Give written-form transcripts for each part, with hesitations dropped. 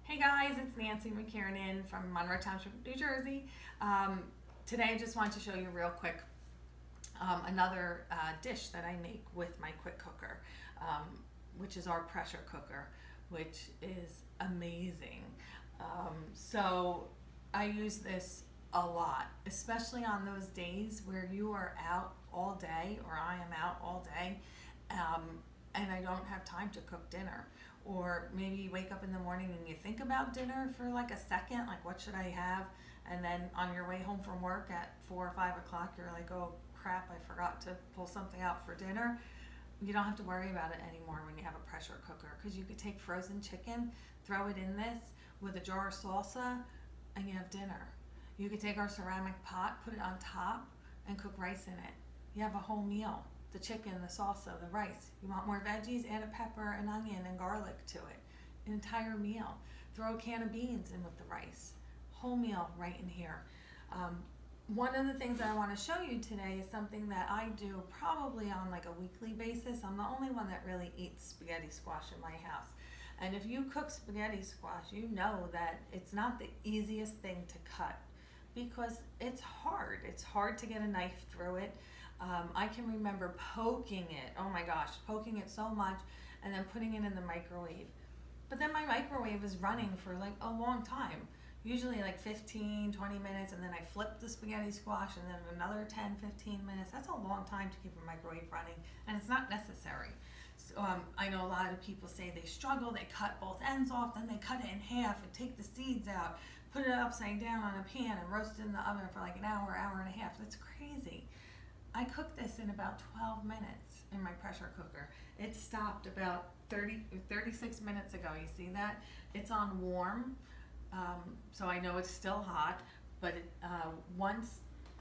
Hey guys, it's Nancy McKiernan from Monroe Township, New Jersey. Today I just want to show you real quick another dish that I make with my quick cooker, which is our pressure cooker, which is amazing. So I use this a lot, especially on those days where you are out all day or I am out all day, um, and I don't have time to cook dinner. Or maybe you wake up in the morning and you think about dinner for like a second, like what should I have? And then on your way home from work at 4 or 5 o'clock, you're like, oh crap, I forgot to pull something out for dinner. You don't have to worry about it anymore when you have a pressure cooker, because you could take frozen chicken, throw it in this with a jar of salsa, and you have dinner. You could take our ceramic pot, put it on top, and cook rice in it. You have a whole meal. The chicken, the salsa, the rice. You want more veggies? Add a pepper, an onion, and garlic to it. An entire meal. Throw a can of beans in with the rice. Whole meal right in here. One of the things that I want to show you today is something that I do probably on like a weekly basis. I'm the only one that really eats spaghetti squash in my house. And if you cook spaghetti squash, you know that it's not the easiest thing to cut because it's hard. It's hard to get a knife through it. I can remember poking it, oh my gosh, poking it so much, and then putting it in the microwave. But then my microwave is running for like a long time, usually like 15, 20 minutes, and then I flip the spaghetti squash, and then another 10, 15 minutes. That's a long time to keep a microwave running, and it's not necessary. So, I know a lot of people say they struggle, they cut both ends off, then they cut it in half and take the seeds out, put it upside down on a pan and roast it in the oven for like an hour, hour and a half. That's crazy. I cooked this in about 12 minutes in my pressure cooker. It stopped about 36 minutes ago. You see that? It's on warm, so I know it's still hot, but once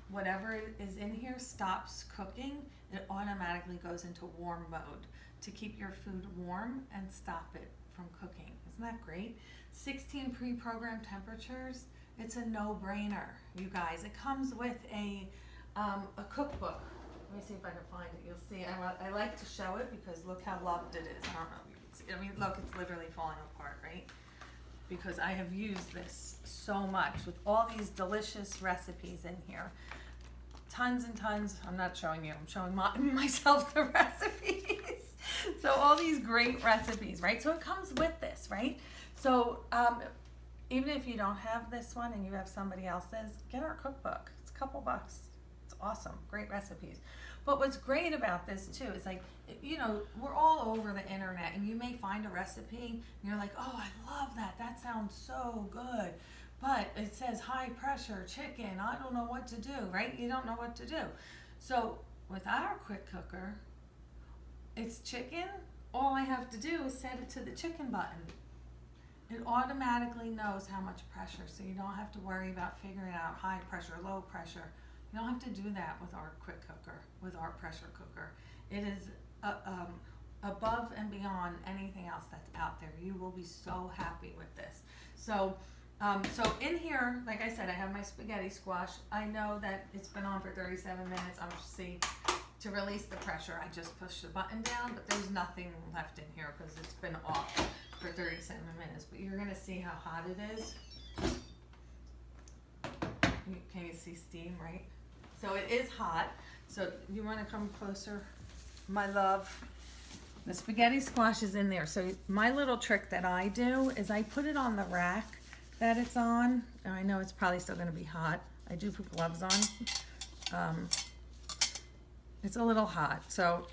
whatever is in here stops cooking, it automatically goes into warm mode to keep your food warm and stop it from cooking. Isn't that great? 16 pre-programmed temperatures. It's a no-brainer, you guys. It comes with a cookbook. Let me see if I can find it. You'll see. I like to show it because look how loved it is. I don't know if you can see. I mean, look, it's literally falling apart, right? Because I have used this so much with all these delicious recipes in here. Tons and tons. I'm not showing you. I'm showing myself the recipes. So all these great recipes, right? So it comes with this, right? So even if you don't have this one and you have somebody else's, get our cookbook. It's a couple bucks. Awesome, great recipes. But what's great about this too is like, you know, we're all over the internet and you may find a recipe and you're like, oh, I love that. That sounds so good. But it says high pressure chicken. I don't know what to do, right? You don't know what to do. So with our quick cooker, it's chicken. All I have to do is set it to the chicken button. It automatically knows how much pressure, so you don't have to worry about figuring out high pressure, low pressure. You don't have to do that with our quick cooker, with our pressure cooker. It is above and beyond anything else that's out there. You will be so happy with this. So in here, like I said, I have my spaghetti squash. I know that it's been on for 37 minutes. I'm just see to release the pressure. I just pushed the button down, but there's nothing left in here because it's been off for 37 minutes. But you're gonna see how hot it is. Can you see steam, right? So it is hot. So you want to come closer, my love. The spaghetti squash is in there. So my little trick that I do is I put it on the rack that it's on. And I know it's probably still going to be hot. I do put gloves on. It's a little hot. So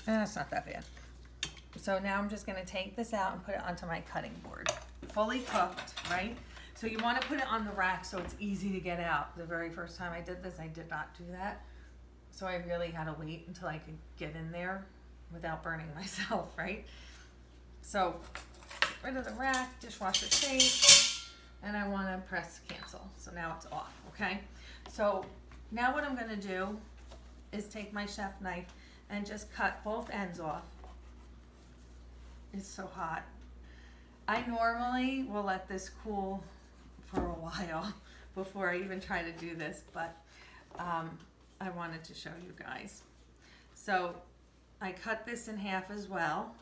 it's not that bad. So now I'm just going to take this out and put it onto my cutting board. Fully cooked, right? So you want to put it on the rack so it's easy to get out. The very first time I did this, I did not do that. So I really had to wait until I could get in there without burning myself, right? So get rid of the rack, dishwasher safe, and I want to press cancel. So now it's off, okay? So now what I'm going to do is take my chef knife and just cut both ends off. It's so hot. I normally will let this cool for a while before I even try to do this, but I wanted to show you guys. So I cut this in half as well.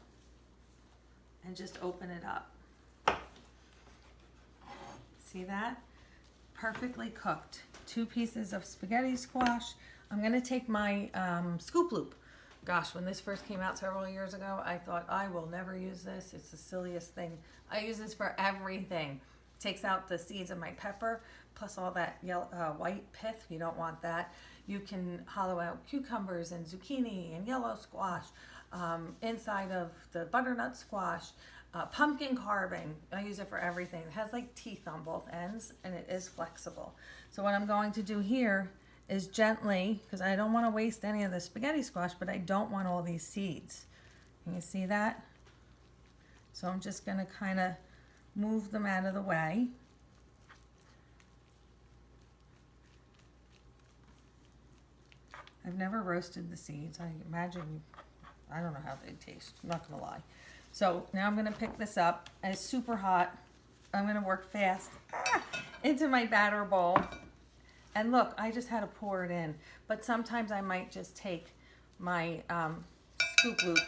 and just open it up. See that? Perfectly cooked. 2 pieces of spaghetti squash. I'm gonna take my scoop loop. Gosh, when this first came out several years ago, I thought I will never use this. It's the silliest thing. I use this for everything. Takes out the seeds of my pepper, plus all that yellow, white pith. You don't want that. You can hollow out cucumbers and zucchini and yellow squash, inside of the butternut squash, pumpkin carving. I use it for everything. It has like teeth on both ends and it is flexible. So what I'm going to do here is gently, because I don't want to waste any of the spaghetti squash, but I don't want all these seeds. Can you see that? So I'm just going to kind of move them out of the way. I've never roasted the seeds. I imagine, I don't know how they taste, I'm not gonna lie. So now I'm gonna pick this up, and it's super hot. I'm gonna work fast into my batter bowl. And look, I just had to pour it in, but sometimes I might just take my scoop loop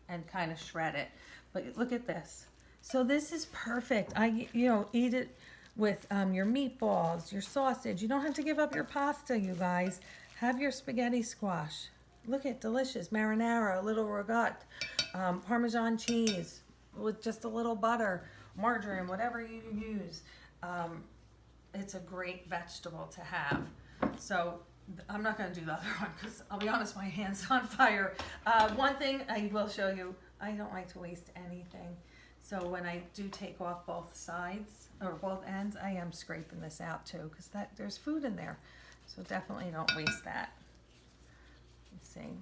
and kind of shred it. But look at this. So this is perfect. Eat it with your meatballs, your sausage. You don't have to give up your pasta, you guys. Have your spaghetti squash. Look at delicious marinara, a little ragout, Parmesan cheese with just a little butter, margarine, whatever you use. It's a great vegetable to have. So I'm not going to do the other one because I'll be honest, my hand's on fire. One thing I will show you, I don't like to waste anything. So when I do take off both sides or both ends, I am scraping this out too because there's food in there. So definitely don't waste that. Let's see.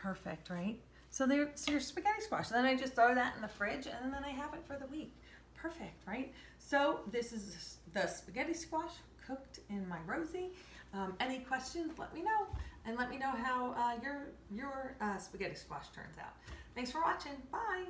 Perfect, right? So there's your spaghetti squash. Then I just throw that in the fridge and then I have it for the week. Perfect, right? So this is the spaghetti squash cooked in my Rosie. Any questions, let me know. And let me know how your spaghetti squash turns out. Thanks for watching. Bye.